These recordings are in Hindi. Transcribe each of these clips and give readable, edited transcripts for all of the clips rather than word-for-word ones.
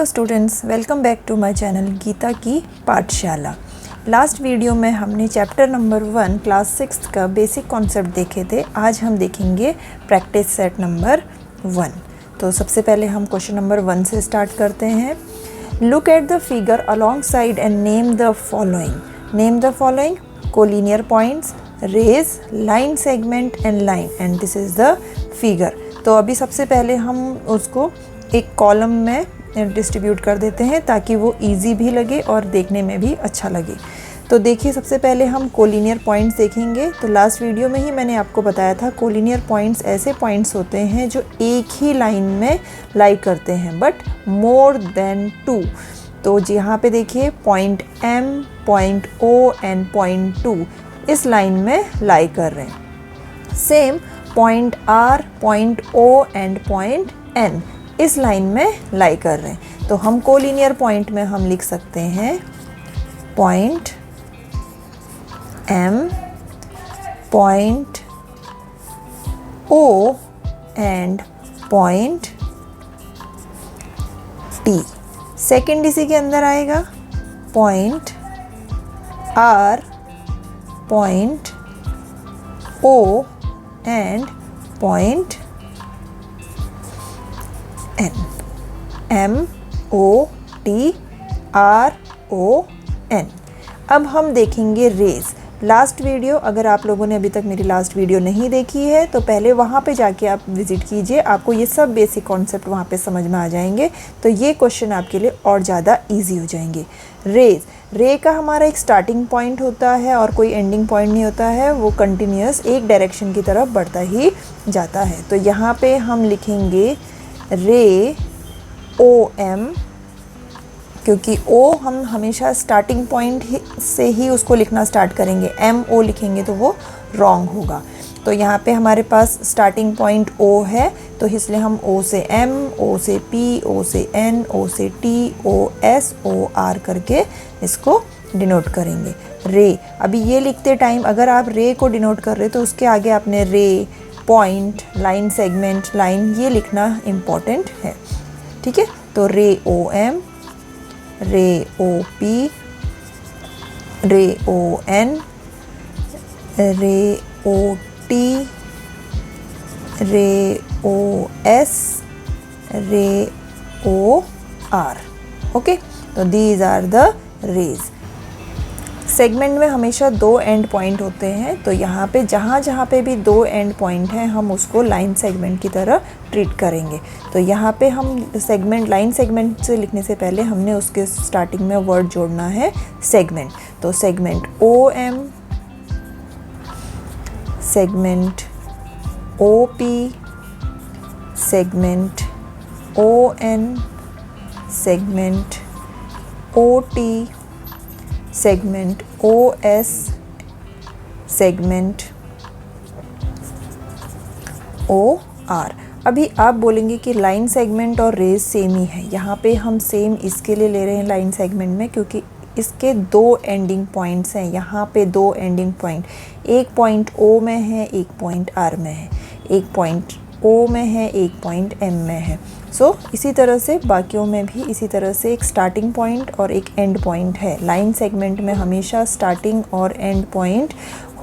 Hello students, welcome back to my channel Geeta की पाठशाला। लास्ट वीडियो में हमने चैप्टर नंबर 1 क्लास 6 का बेसिक कॉन्सेप्ट देखे थे। आज हम देखेंगे प्रैक्टिस सेट नंबर 1। तो सबसे पहले हम क्वेश्चन नंबर 1 से स्टार्ट करते हैं। Look at the figure alongside and name the following. Name the following: collinear points, rays, line segment and line, and this is the figure. तो अभी सबसे पहले हम उसको एक कॉलम में डिस्ट्रीब्यूट कर देते हैं ताकि वो इजी भी लगे और देखने में भी अच्छा लगे। तो देखिए, सबसे पहले हम कोलिनियर पॉइंट्स देखेंगे। तो लास्ट वीडियो में ही मैंने आपको बताया था, कोलिनियर पॉइंट्स ऐसे पॉइंट्स होते हैं जो एक ही लाइन में लाई करते हैं बट मोर देन 2। तो यहाँ पे देखिए, point M, point O and point 2 इस लाइन में लाई कर रहे हैं। Same point R, point O and point N इस लाइन में लाई कर रहे हैं। तो हम कोलिनियर पॉइंट में हम लिख सकते हैं point M, point O and point T। Second इसी के अंदर आएगा point R, point O and point N। M O T R O N। अब हम देखेंगे रेज। लास्ट वीडियो, अगर आप लोगों ने अभी तक मेरी लास्ट वीडियो नहीं देखी है तो पहले वहाँ पे जाके आप विज़िट कीजिए, आपको ये सब बेसिक कॉन्सेप्ट वहाँ पे समझ में आ जाएंगे। तो ये क्वेश्चन आपके लिए और ज़्यादा इजी हो जाएंगे। रेज, रे का हमारा एक स्टार्टिंग पॉइंट होता है और कोई एंडिंग पॉइंट नहीं होता है, वो कंटिन्यूस एक डायरेक्शन की तरफ बढ़ता ही जाता है। तो यहाँ पे हम लिखेंगे रे OM, क्योंकि O हम हमेशा स्टार्टिंग पॉइंट से ही उसको लिखना स्टार्ट करेंगे। MO लिखेंगे तो वो रॉन्ग होगा। तो यहाँ पे हमारे पास स्टार्टिंग पॉइंट O है, तो इसलिए हम O से M, O से P, O से N, O से T, O S, O R करके इसको डिनोट करेंगे। रे, अभी ये लिखते टाइम अगर आप रे को डिनोट कर रहे तो उसके आगे आपने रे, पॉइंट, लाइन सेगमेंट, लाइन ये लिखना इम्पॉर्टेंट है। ठीक है, तो रे OM, रे OP, रे ON, रे OT, रे OS, रे OR। ओके, तो these are the rays. Segment में हमेशा 2 एंड पॉइंट होते हैं, तो यहाँ पे जहाँ पे भी 2 एंड पॉइंट हैं हम उसको लाइन सेगमेंट की तरह ट्रीट करेंगे। तो यहाँ पे हम सेगमेंट, लाइन सेगमेंट से लिखने से पहले हमने उसके स्टार्टिंग में वर्ड जोड़ना है सेगमेंट। तो segment OM, segment OP, segment ON, segment OT, segment OS, segment OR। अभी आप बोलेंगे कि लाइन सेगमेंट और रेज सेम ही है। यहाँ पे हम सेम इसके लिए ले रहे हैं लाइन सेगमेंट में, क्योंकि इसके 2 एंडिंग पॉइंट्स हैं। यहाँ पे 2 एंडिंग पॉइंट, एक पॉइंट O में है, एक पॉइंट R में है, एक पॉइंट O में है, एक पॉइंट M में है। सो इसी तरह से बाकियों में भी इसी तरह से एक स्टार्टिंग पॉइंट और एक एंड पॉइंट है। लाइन सेगमेंट में हमेशा स्टार्टिंग और एंड पॉइंट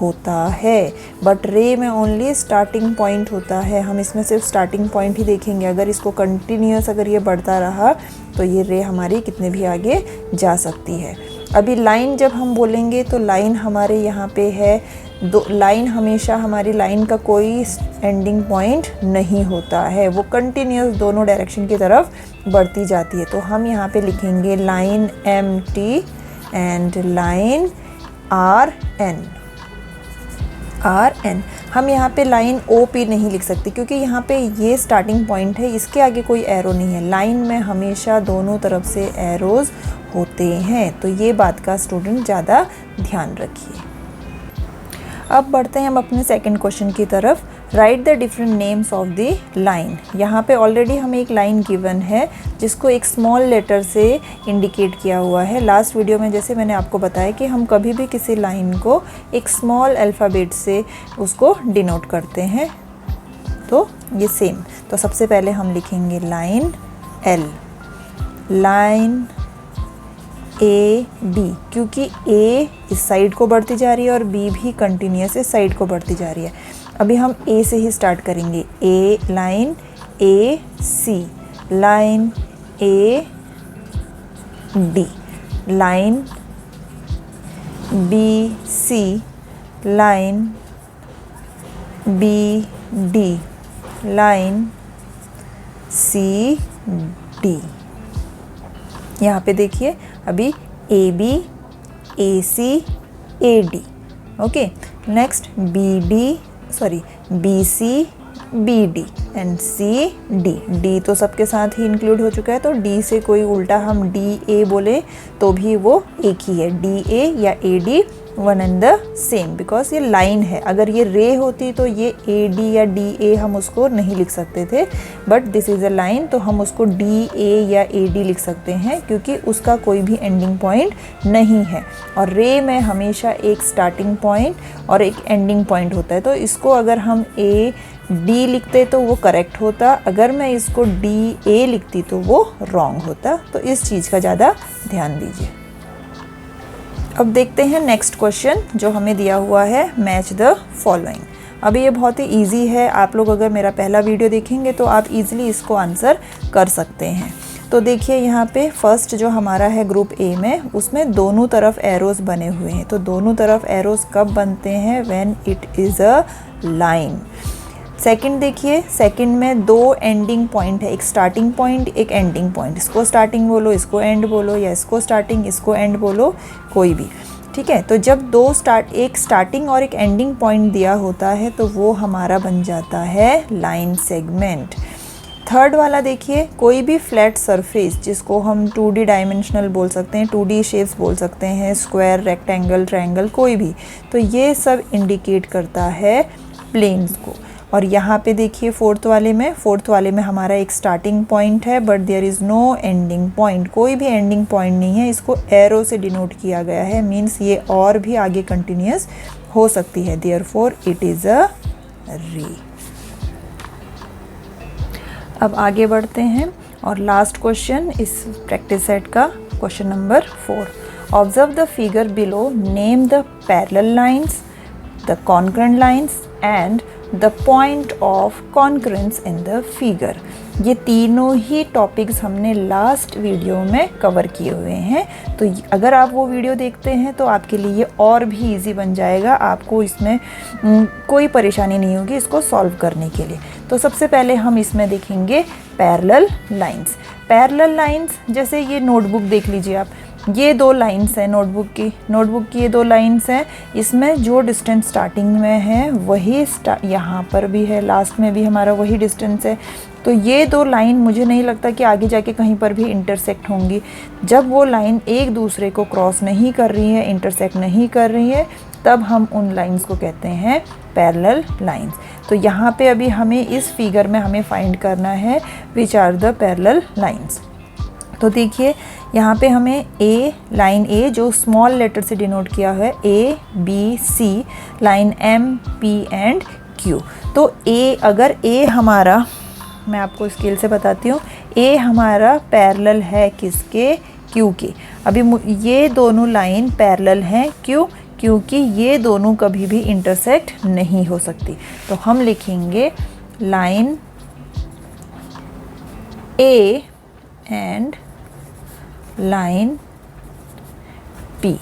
होता है, बट रे में ओनली स्टार्टिंग पॉइंट होता है। हम इसमें सिर्फ स्टार्टिंग पॉइंट ही देखेंगे। अगर इसको कंटिन्यूस अगर ये बढ़ता रहा तो ये रे हमारी कितने भी आगे जा सकती है। अभी लाइन जब हम बोलेंगे तो लाइन हमारे यहाँ पे है लाइन हमेशा हमारी लाइन का कोई एंडिंग पॉइंट नहीं होता है, वो कंटिन्यूस दोनों डायरेक्शन की तरफ बढ़ती जाती है। तो हम यहाँ पे लिखेंगे line MT and line RN। हम यहाँ पे लाइन OP नहीं लिख सकते क्योंकि यहाँ पे ये स्टार्टिंग पॉइंट है, इसके आगे कोई एरो नहीं है। लाइन में हमेशा दोनों तरफ से एरोज़ होते हैं, तो ये बात का स्टूडेंट ज़्यादा ध्यान रखिए। अब बढ़ते हैं हम अपने सेकंड क्वेश्चन की तरफ। Right the different names of the line. यहाँ पे ऑलरेडी हमें एक लाइन गिवन है जिसको एक स्मॉल लेटर से इंडिकेट किया हुआ है। लास्ट वीडियो में जैसे मैंने आपको बताया कि हम कभी भी किसी लाइन को एक स्मॉल अल्फ़ाबेट से उसको डिनोट करते हैं, तो ये सेम। तो सबसे पहले हम लिखेंगे line L, line A B, क्योंकि ए इस साइड को बढ़ती जा रही है और बी भी कंटिन्यूस इस साइड को बढ़ती जा रही है। अभी हम ए से ही स्टार्ट करेंगे। A line A C, line A D, line B C, line B D, line C D. यहाँ पे देखिए अभी A B A C A D, okay. Next B C B D and C D. D तो सबके साथ ही इंक्लूड हो चुका है, तो डी से कोई उल्टा हम डी ए बोले तो भी वो एक ही है। डी ए या A D one and the same, because ये लाइन है। अगर ये रे होती तो ये ए डी या डी ए हम उसको नहीं लिख सकते थे, but this is a line, तो हम उसको डी ए या ए डी लिख सकते हैं क्योंकि उसका कोई भी एंडिंग पॉइंट नहीं है। और रे में हमेशा एक स्टार्टिंग पॉइंट और एक एंडिंग पॉइंट होता है, तो इसको अगर हम ए डी लिखते तो वो करेक्ट होता, अगर मैं इसको डी ए लिखती तो वो रॉन्ग होता। तो इस चीज़ का ज़्यादा ध्यान दीजिए। अब देखते हैं नेक्स्ट क्वेश्चन जो हमें दिया हुआ है, मैच द फॉलोइंग। अभी ये बहुत ही इजी है, आप लोग अगर मेरा पहला वीडियो देखेंगे तो आप इजीली इसको आंसर कर सकते हैं। तो देखिए यहाँ पे फर्स्ट जो हमारा है ग्रुप ए में, उसमें दोनों तरफ एरोज़ बने हुए हैं। तो दोनों तरफ एरोज़ कब बनते हैं? When it is a line. Second देखिए, सेकंड में दो एंडिंग पॉइंट है, एक स्टार्टिंग पॉइंट एक एंडिंग पॉइंट। इसको स्टार्टिंग बोलो, इसको एंड बोलो, या इसको स्टार्टिंग इसको एंड बोलो, कोई भी, ठीक है। तो जब एक स्टार्टिंग और एक एंडिंग पॉइंट दिया होता है तो वो हमारा बन जाता है लाइन सेगमेंट। थर्ड वाला देखिए, कोई भी फ्लैट सरफेस जिसको हम 2D डायमेंशनल बोल सकते हैं, 2D शेप्स बोल सकते हैं, स्क्वायर, रेक्टेंगल, ट्रायंगल, कोई भी, तो ये सब इंडिकेट करता है प्लेन्स को। और यहाँ पे देखिए फोर्थ वाले में हमारा एक स्टार्टिंग पॉइंट है but there is no ending point, कोई भी एंडिंग पॉइंट नहीं है, इसको एरो से डिनोट किया गया है, मीन्स ये और भी आगे कंटिन्यूस हो सकती है, देयरफॉर इट इज़ अ रे। अब आगे बढ़ते हैं और लास्ट क्वेश्चन इस प्रैक्टिस सेट का, question number 4। Observe the figure below, name the parallel lines, the concurrent lines and the point of concurrence in the figure. ये तीनों ही टॉपिक्स हमने लास्ट वीडियो में कवर किए हुए हैं, तो अगर आप वो वीडियो देखते हैं तो आपके लिए और भी इजी बन जाएगा, आपको इसमें कोई परेशानी नहीं होगी इसको सॉल्व करने के लिए। तो सबसे पहले हम इसमें देखेंगे पैरेलल लाइंस। पैरेलल लाइंस जैसे ये नोटबुक देख लीजिए आप, ये दो लाइंस हैं नोटबुक की ये दो लाइंस हैं, इसमें जो डिस्टेंस स्टार्टिंग में है वही यहाँ पर भी है, लास्ट में भी हमारा वही डिस्टेंस है। तो ये दो लाइन मुझे नहीं लगता कि आगे जाके कहीं पर भी इंटरसेक्ट होंगी। जब वो लाइन एक दूसरे को क्रॉस नहीं कर रही है, इंटरसेक्ट नहीं कर रही है, तब हम उन लाइंस को कहते हैं पैरेलल लाइंस। तो यहाँ पे अभी हमें इस फिगर में हमें फाइंड करना है which are the parallel lines. तो देखिए यहाँ पे हमें लाइन ए जो स्मॉल लेटर से डिनोट किया है, A B C, line M P and Q. तो अगर ए हमारा, मैं आपको स्केल से बताती हूँ, ए हमारा पैरेलल है किसके? क्यू के। अभी ये दोनों लाइन पैरेलल हैं, क्यों? क्योंकि ये दोनों कभी भी इंटरसेक्ट नहीं हो सकती। तो हम लिखेंगे line A and line P.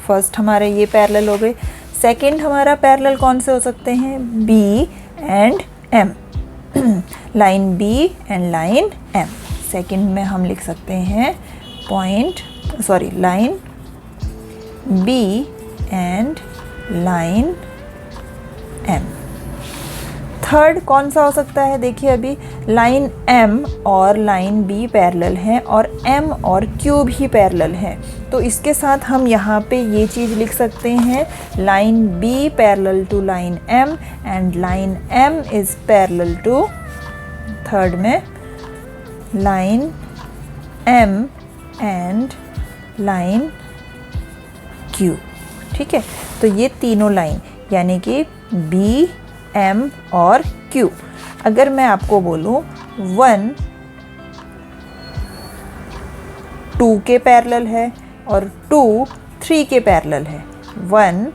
First हमारे ये पैरेलल हो गए। सेकंड हमारा पैरेलल कौन से हो सकते हैं? B and M, line B and line M. Second में हम लिख सकते हैं line B and line M. Third कौन सा हो सकता है? देखिए अभी लाइन एम और लाइन बी पैरेलल हैं और एम और क्यू भी पैरेलल हैं, तो इसके साथ हम यहाँ पे ये चीज़ लिख सकते हैं, line B parallel to line M and line M is parallel to, third में line M and line Q. ठीक है, तो ये तीनों लाइन यानी कि बी एम और क्यू। अगर मैं आपको बोलूँ 1 2 के पैरेलल है और 2 3 के पैरेलल है। 1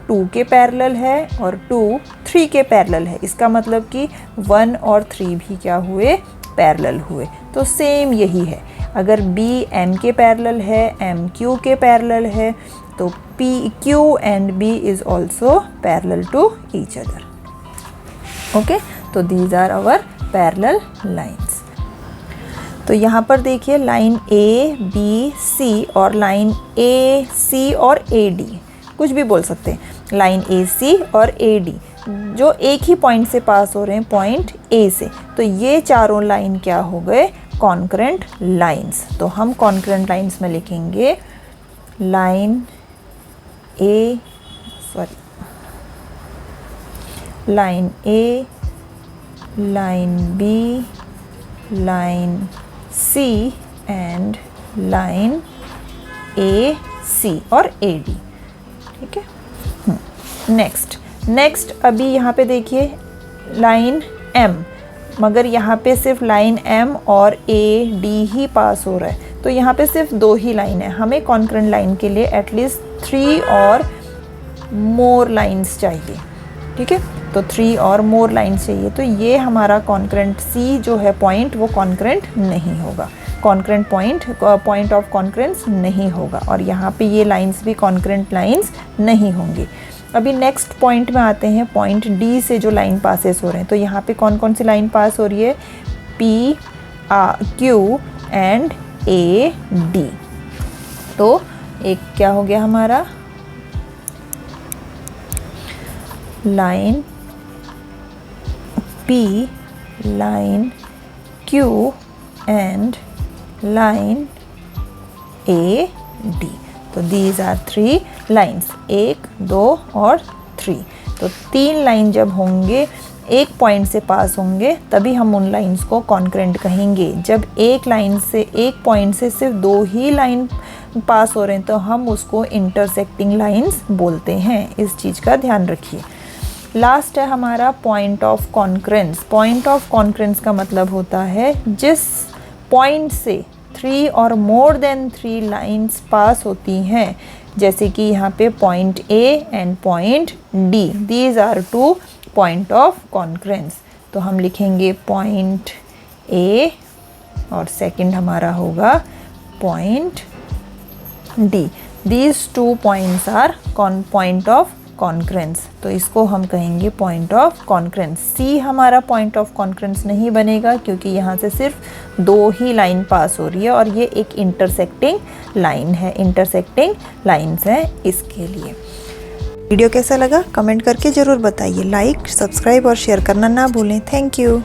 2 के पैरेलल है और 2 3 के पैरेलल है। इसका मतलब कि 1 और 3 भी क्या हुए, पैरेलल हुए। तो सेम यही है, अगर B M के पैरेलल है, M Q के पैरेलल है, तो P Q and B is also parallel to each other. Okay, तो these are our parallel lines. तो यहाँ पर देखिए लाइन A B C और लाइन A C और AD, कुछ भी बोल सकते हैं, लाइन AC और AD जो एक ही पॉइंट से पास हो रहे हैं, पॉइंट A से, तो ये चारों लाइन क्या हो गए, कॉन्करेंट लाइंस। तो हम कॉन्करेंट लाइंस में लिखेंगे line line A, line B, line C and line AC और AD। ठीक है, नेक्स्ट अभी यहाँ पे देखिए लाइन M, मगर यहाँ पे सिर्फ लाइन M और AD ही पास हो रहा है, तो यहाँ पे सिर्फ 2 ही लाइन है। हमें कॉन्करेंट लाइन के लिए एटलीस्ट 3 और मोर लाइंस चाहिए। ठीक है, तो 3 और मोर लाइंस चाहिए, तो ये हमारा कॉन्करेंट C जो है पॉइंट, वो कॉन्करेंट नहीं होगा, कॉन्करेंट पॉइंट ऑफ कॉन्करेंस नहीं होगा, और यहाँ पे ये लाइंस भी कॉन्करेंट लाइंस नहीं होंगी। अभी नेक्स्ट पॉइंट में आते हैं, पॉइंट D से जो लाइन पासेस हो रहे हैं, तो यहाँ पे कौन कौन सी लाइन पास हो रही है, P Q एंड AD। तो एक क्या हो गया हमारा, line P, line Q and line AD। तो दीज आर 3 लाइन्स, 1 2 और 3। तो 3 लाइन जब होंगे, एक पॉइंट से पास होंगे, तभी हम उन लाइंस को कॉन्करेंट कहेंगे। जब एक लाइन से, एक पॉइंट से सिर्फ 2 ही लाइन पास हो रहे हैं, तो हम उसको इंटरसेक्टिंग लाइंस बोलते हैं। इस चीज़ का ध्यान रखिए। लास्ट है हमारा point of concurrence. Point of concurrence का मतलब होता है जिस पॉइंट से 3 और मोर देन 3 लाइंस पास होती हैं, जैसे कि यहाँ पे point A and point D, these are 2 point of concurrence. तो हम लिखेंगे पॉइंट A और सेकंड हमारा होगा point D। These 2 points are point of concurrence, तो इसको हम कहेंगे पॉइंट ऑफ कॉन्करेंस। C हमारा पॉइंट ऑफ कॉन्करेंस नहीं बनेगा, क्योंकि यहाँ से सिर्फ 2 ही लाइन पास हो रही है, और ये एक इंटरसेक्टिंग लाइन है, इंटरसेक्टिंग लाइन्स है इसके लिए। वीडियो कैसा लगा कमेंट करके ज़रूर बताइए। लाइक, सब्सक्राइब और शेयर करना ना भूलें। Thank you.